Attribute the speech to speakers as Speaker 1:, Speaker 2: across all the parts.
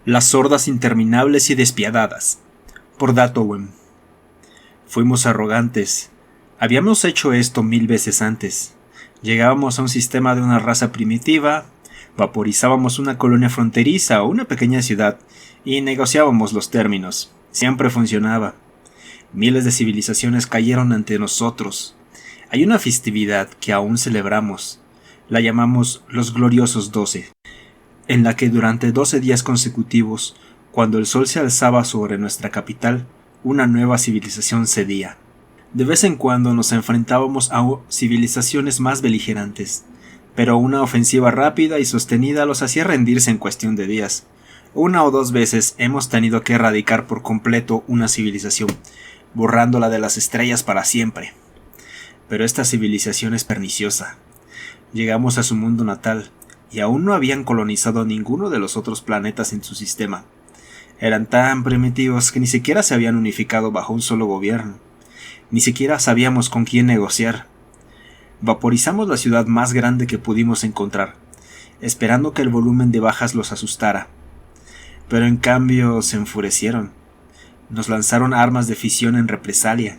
Speaker 1: Las hordas interminables y despiadadas, por Datowen. Fuimos arrogantes. Habíamos hecho esto 1000 veces antes. Llegábamos a un sistema de una raza primitiva, vaporizábamos una colonia fronteriza o una pequeña ciudad y negociábamos los términos. Siempre funcionaba. Miles de civilizaciones cayeron ante nosotros. Hay una festividad que aún celebramos. La llamamos los Gloriosos 12. En la que durante 12 días consecutivos, cuando el sol se alzaba sobre nuestra capital, una nueva civilización cedía. De vez en cuando nos enfrentábamos a civilizaciones más beligerantes, pero una ofensiva rápida y sostenida los hacía rendirse en cuestión de días. Una o dos veces hemos tenido que erradicar por completo una civilización, borrándola de las estrellas para siempre. Pero esta civilización es perniciosa. Llegamos a su mundo natal, y aún no habían colonizado ninguno de los otros planetas en su sistema. Eran tan primitivos que ni siquiera se habían unificado bajo un solo gobierno. Ni siquiera sabíamos con quién negociar. Vaporizamos la ciudad más grande que pudimos encontrar, esperando que el volumen de bajas los asustara. Pero en cambio se enfurecieron. Nos lanzaron armas de fisión en represalia.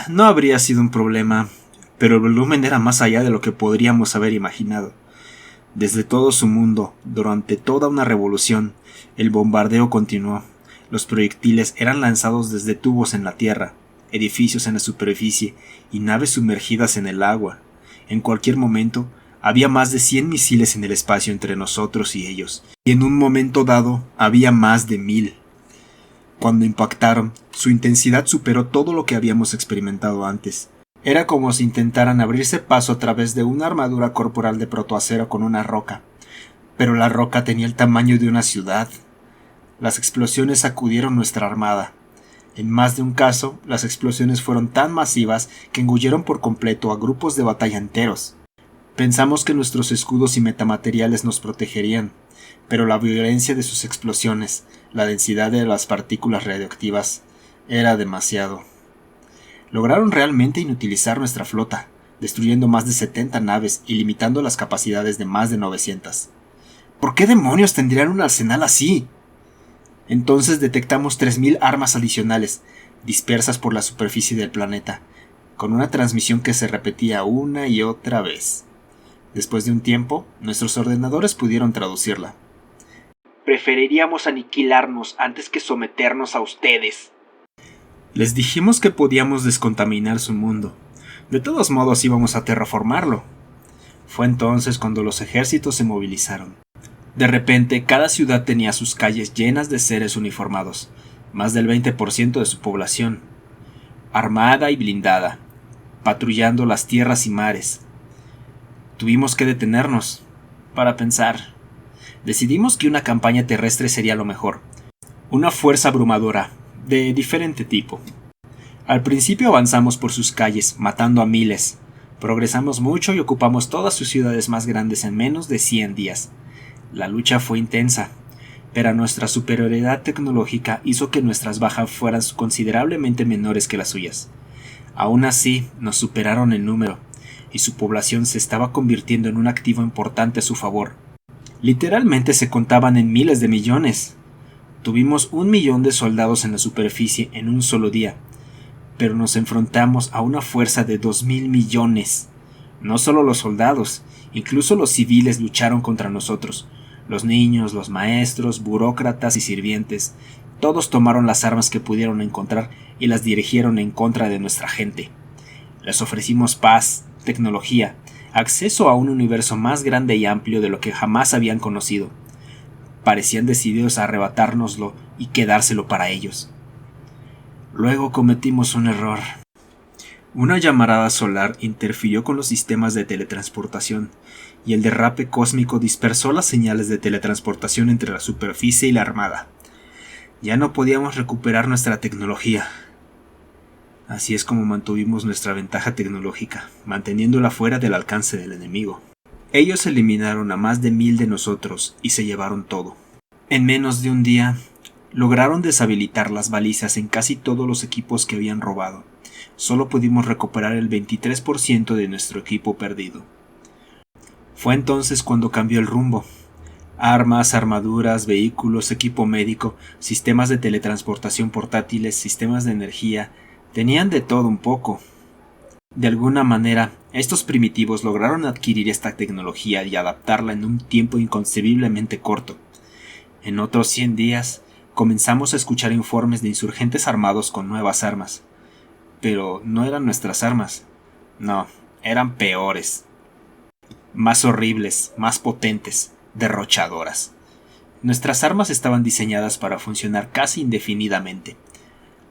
Speaker 1: No habría sido un problema, pero el volumen era más allá de lo que podríamos haber imaginado. Desde todo su mundo, durante toda una revolución, el bombardeo continuó. Los proyectiles eran lanzados desde tubos en la tierra, edificios en la superficie y naves sumergidas en el agua. En cualquier momento, había más de 100 misiles en el espacio entre nosotros y ellos, y en un momento dado había más de 1000. Cuando impactaron, su intensidad superó todo lo que habíamos experimentado antes. Era como si intentaran abrirse paso a través de una armadura corporal de protoacero con una roca. Pero la roca tenía el tamaño de una ciudad. Las explosiones sacudieron nuestra armada. En más de un caso, las explosiones fueron tan masivas que engulleron por completo a grupos de batalla enteros. Pensamos que nuestros escudos y metamateriales nos protegerían, pero la violencia de sus explosiones, la densidad de las partículas radioactivas, era demasiado. Lograron realmente inutilizar nuestra flota, destruyendo más de 70 naves y limitando las capacidades de más de 900. ¿Por qué demonios tendrían un arsenal así? Entonces detectamos 3000 armas adicionales, dispersas por la superficie del planeta, con una transmisión que se repetía una y otra vez. Después de un tiempo, nuestros ordenadores pudieron traducirla.
Speaker 2: Preferiríamos aniquilarnos antes que someternos a ustedes.
Speaker 1: Les dijimos que podíamos descontaminar su mundo. De todos modos íbamos a terraformarlo. Fue entonces cuando los ejércitos se movilizaron. De repente, cada ciudad tenía sus calles llenas de seres uniformados, más del 20% de su población, armada y blindada, patrullando las tierras y mares. Tuvimos que detenernos, para pensar. Decidimos que una campaña terrestre sería lo mejor. Una fuerza abrumadora, de diferente tipo. Al principio avanzamos por sus calles, matando a miles. Progresamos mucho y ocupamos todas sus ciudades más grandes en menos de 100 días. La lucha fue intensa, pero nuestra superioridad tecnológica hizo que nuestras bajas fueran considerablemente menores que las suyas. Aún así, nos superaron en número, y su población se estaba convirtiendo en un activo importante a su favor. Literalmente se contaban en miles de millones. Tuvimos 1 millón de soldados en la superficie en un solo día, pero nos enfrentamos a una fuerza de 2000 millones. No solo los soldados, incluso los civiles lucharon contra nosotros. Los niños, los maestros, burócratas y sirvientes, todos tomaron las armas que pudieron encontrar y las dirigieron en contra de nuestra gente. Les ofrecimos paz, tecnología, acceso a un universo más grande y amplio de lo que jamás habían conocido. Parecían decididos a arrebatárnoslo y quedárselo para ellos. Luego cometimos un error. Una llamarada solar interfirió con los sistemas de teletransportación, y el derrape cósmico dispersó las señales de teletransportación entre la superficie y la armada. Ya no podíamos recuperar nuestra tecnología. Así es como mantuvimos nuestra ventaja tecnológica, manteniéndola fuera del alcance del enemigo. Ellos eliminaron a más de 1000 de nosotros y se llevaron todo. En menos de un día, lograron deshabilitar las balizas en casi todos los equipos que habían robado. Solo pudimos recuperar el 23% de nuestro equipo perdido. Fue entonces cuando cambió el rumbo. Armas, armaduras, vehículos, equipo médico, sistemas de teletransportación portátiles, sistemas de energía, tenían de todo un poco. De alguna manera, estos primitivos lograron adquirir esta tecnología y adaptarla en un tiempo inconcebiblemente corto. En otros 100 días, comenzamos a escuchar informes de insurgentes armados con nuevas armas. Pero no eran nuestras armas. No, eran peores. Más horribles, más potentes, derrochadoras. Nuestras armas estaban diseñadas para funcionar casi indefinidamente.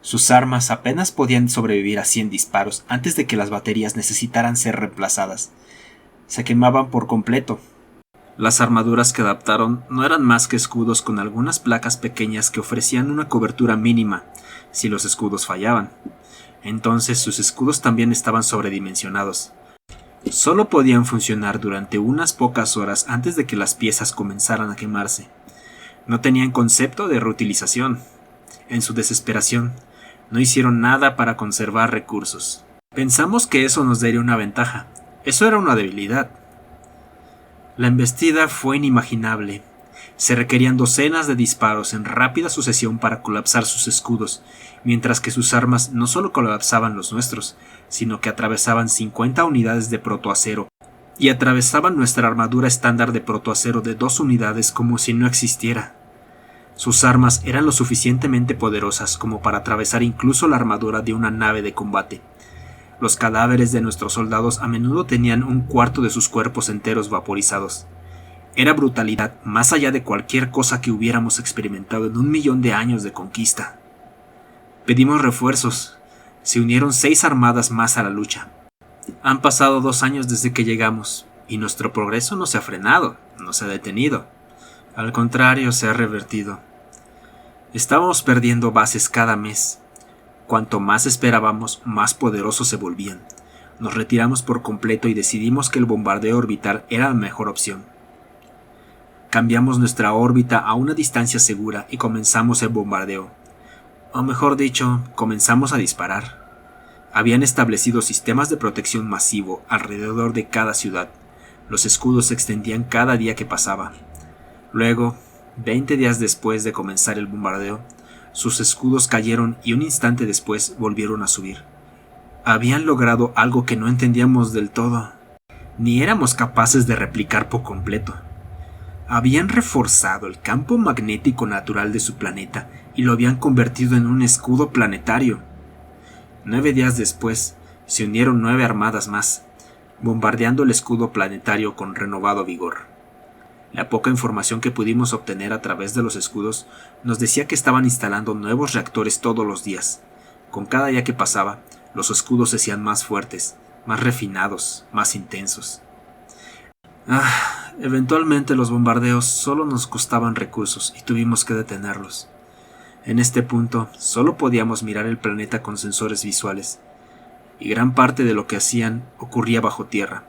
Speaker 1: Sus armas apenas podían sobrevivir a 100 disparos antes de que las baterías necesitaran ser reemplazadas. Se quemaban por completo. Las armaduras que adaptaron no eran más que escudos con algunas placas pequeñas que ofrecían una cobertura mínima si los escudos fallaban. Entonces sus escudos también estaban sobredimensionados. Solo podían funcionar durante unas pocas horas antes de que las piezas comenzaran a quemarse. No tenían concepto de reutilización. En su desesperación, no hicieron nada para conservar recursos. Pensamos que eso nos daría una ventaja. Eso era una debilidad. La embestida fue inimaginable. Se requerían docenas de disparos en rápida sucesión para colapsar sus escudos, mientras que sus armas no solo colapsaban los nuestros, sino que atravesaban 50 unidades de protoacero y atravesaban nuestra armadura estándar de protoacero de 2 unidades como si no existiera. Sus armas eran lo suficientemente poderosas como para atravesar incluso la armadura de una nave de combate. Los cadáveres de nuestros soldados a menudo tenían un cuarto de sus cuerpos enteros vaporizados. Era brutalidad más allá de cualquier cosa que hubiéramos experimentado en 1.000.000 de años de conquista. Pedimos refuerzos. Se unieron 6 armadas más a la lucha. Han pasado 2 años desde que llegamos, y nuestro progreso no se ha frenado, no se ha detenido. Al contrario, se ha revertido. Estábamos perdiendo bases cada mes. Cuanto más esperábamos, más poderosos se volvían. Nos retiramos por completo y decidimos que el bombardeo orbital era la mejor opción. Cambiamos nuestra órbita a una distancia segura y comenzamos el bombardeo. O mejor dicho, comenzamos a disparar. Habían establecido sistemas de protección masivo alrededor de cada ciudad. Los escudos se extendían cada día que pasaba. Luego, 20 días después de comenzar el bombardeo, sus escudos cayeron y un instante después volvieron a subir. Habían logrado algo que no entendíamos del todo, ni éramos capaces de replicar por completo. Habían reforzado el campo magnético natural de su planeta y lo habían convertido en un escudo planetario. 9 días después, se unieron 9 armadas más, bombardeando el escudo planetario con renovado vigor. La poca información que pudimos obtener a través de los escudos nos decía que estaban instalando nuevos reactores todos los días. Con cada día que pasaba, los escudos se hacían más fuertes, más refinados, más intensos. Eventualmente los bombardeos solo nos costaban recursos y tuvimos que detenerlos. En este punto, solo podíamos mirar el planeta con sensores visuales, y gran parte de lo que hacían ocurría bajo tierra.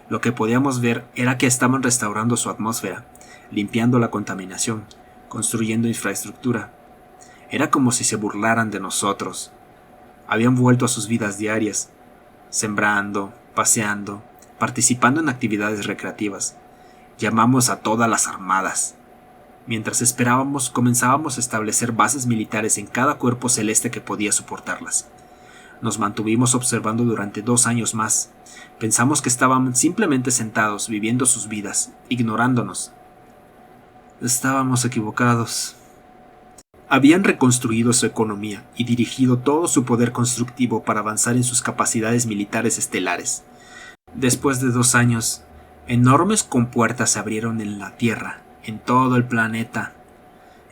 Speaker 1: Lo que podíamos ver era que estaban restaurando su atmósfera, limpiando la contaminación, construyendo infraestructura. Era como si se burlaran de nosotros. Habían vuelto a sus vidas diarias, sembrando, paseando, participando en actividades recreativas. Llamamos a todas las armadas. Mientras esperábamos, comenzábamos a establecer bases militares en cada cuerpo celeste que podía soportarlas. Nos mantuvimos observando durante 2 años más. Pensamos que estaban simplemente sentados, viviendo sus vidas, ignorándonos. Estábamos equivocados. Habían reconstruido su economía y dirigido todo su poder constructivo para avanzar en sus capacidades militares estelares. Después de 2 años, enormes compuertas se abrieron en la Tierra, en todo el planeta.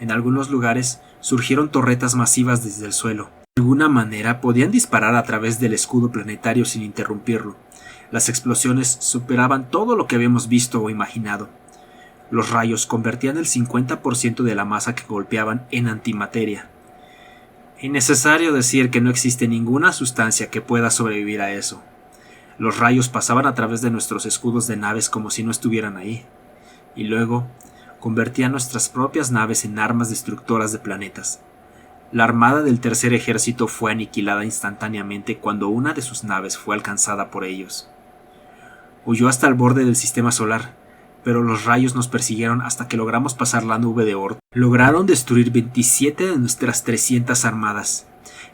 Speaker 1: En algunos lugares surgieron torretas masivas desde el suelo. De alguna manera podían disparar a través del escudo planetario sin interrumpirlo. Las explosiones superaban todo lo que habíamos visto o imaginado. Los rayos convertían el 50% de la masa que golpeaban en antimateria. Innecesario decir que no existe ninguna sustancia que pueda sobrevivir a eso. Los rayos pasaban a través de nuestros escudos de naves como si no estuvieran ahí, y luego convertían nuestras propias naves en armas destructoras de planetas. La armada del Tercer Ejército fue aniquilada instantáneamente cuando una de sus naves fue alcanzada por ellos. Huyó hasta el borde del sistema solar, pero los rayos nos persiguieron hasta que logramos pasar la nube de Oort. Lograron destruir 27 de nuestras 300 armadas,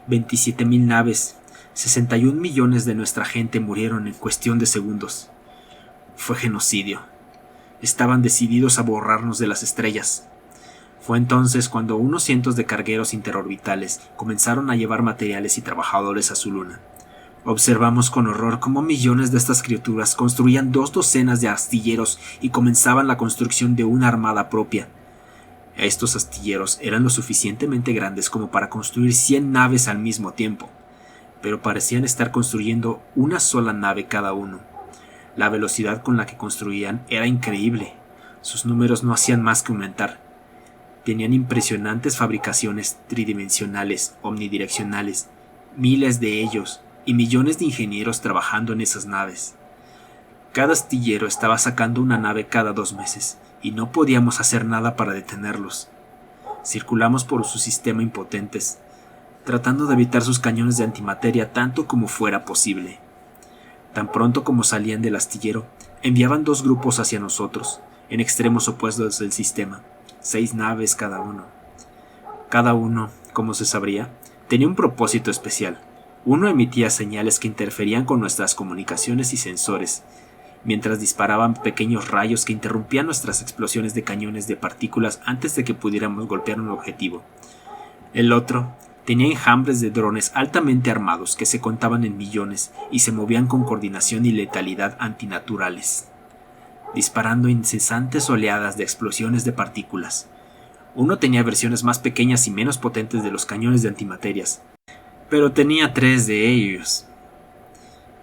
Speaker 1: 27,000 naves, 61 millones de nuestra gente murieron en cuestión de segundos. Fue genocidio. Estaban decididos a borrarnos de las estrellas. Fue entonces cuando unos cientos de cargueros interorbitales comenzaron a llevar materiales y trabajadores a su luna. Observamos con horror cómo millones de estas criaturas construían 2 docenas de astilleros y comenzaban la construcción de una armada propia. Estos astilleros eran lo suficientemente grandes como para construir 100 naves al mismo tiempo, pero parecían estar construyendo una sola nave cada uno. La velocidad con la que construían era increíble. Sus números no hacían más que aumentar. Tenían impresionantes fabricaciones tridimensionales, omnidireccionales, miles de ellos, y millones de ingenieros trabajando en esas naves. Cada astillero estaba sacando una nave cada 2 meses, y no podíamos hacer nada para detenerlos. Circulamos por su sistema impotentes, tratando de evitar sus cañones de antimateria tanto como fuera posible. Tan pronto como salían del astillero, enviaban 2 grupos hacia nosotros, en extremos opuestos del sistema, 6 naves cada uno. Cada uno, como se sabría, tenía un propósito especial. Uno emitía señales que interferían con nuestras comunicaciones y sensores, mientras disparaban pequeños rayos que interrumpían nuestras explosiones de cañones de partículas antes de que pudiéramos golpear un objetivo. El otro tenía enjambres de drones altamente armados que se contaban en millones y se movían con coordinación y letalidad antinaturales, disparando incesantes oleadas de explosiones de partículas. Uno tenía versiones más pequeñas y menos potentes de los cañones de antimaterias, pero tenía 3 de ellos.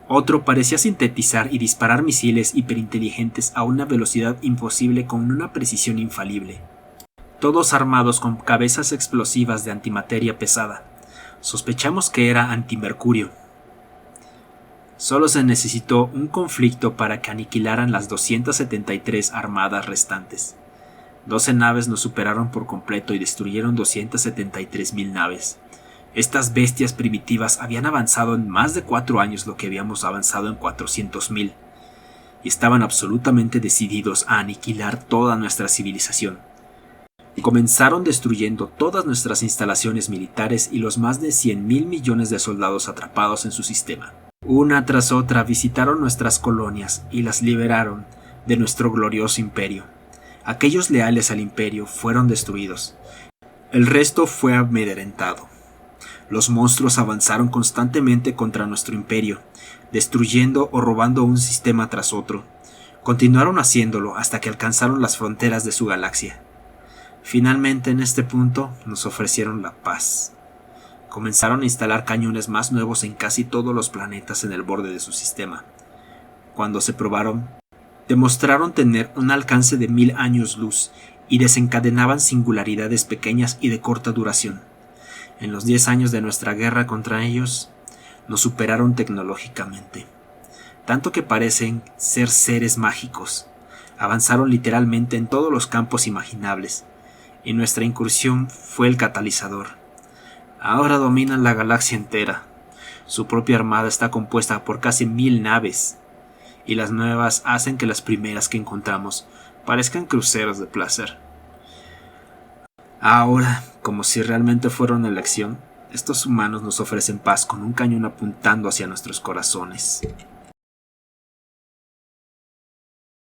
Speaker 1: Otro parecía sintetizar y disparar misiles hiperinteligentes a una velocidad imposible con una precisión infalible. Todos armados con cabezas explosivas de antimateria pesada. Sospechamos que era antimercurio. Solo se necesitó un conflicto para que aniquilaran las 273 armadas restantes. 12 naves nos superaron por completo y destruyeron 273,000 naves. Estas bestias primitivas habían avanzado en más de 4 años lo que habíamos avanzado en 400,000, y estaban absolutamente decididos a aniquilar toda nuestra civilización. Comenzaron destruyendo todas nuestras instalaciones militares y los más de 100,000 millones de soldados atrapados en su sistema. Una tras otra visitaron nuestras colonias y las liberaron de nuestro glorioso imperio. Aquellos leales al imperio fueron destruidos. El resto fue amedrentado. Los monstruos avanzaron constantemente contra nuestro imperio, destruyendo o robando un sistema tras otro. Continuaron haciéndolo hasta que alcanzaron las fronteras de su galaxia. Finalmente, en este punto, nos ofrecieron la paz. Comenzaron a instalar cañones más nuevos en casi todos los planetas en el borde de su sistema. Cuando se probaron, demostraron tener un alcance de 1000 años luz y desencadenaban singularidades pequeñas y de corta duración. En los 10 años de nuestra guerra contra ellos, nos superaron tecnológicamente, tanto que parecen ser seres mágicos. Avanzaron literalmente en todos los campos imaginables, y nuestra incursión fue el catalizador. Ahora dominan la galaxia entera. Su propia armada está compuesta por casi 1000 naves, y las nuevas hacen que las primeras que encontramos parezcan cruceros de placer. Ahora, como si realmente fuera una elección, estos humanos nos ofrecen paz con un cañón apuntando hacia nuestros corazones.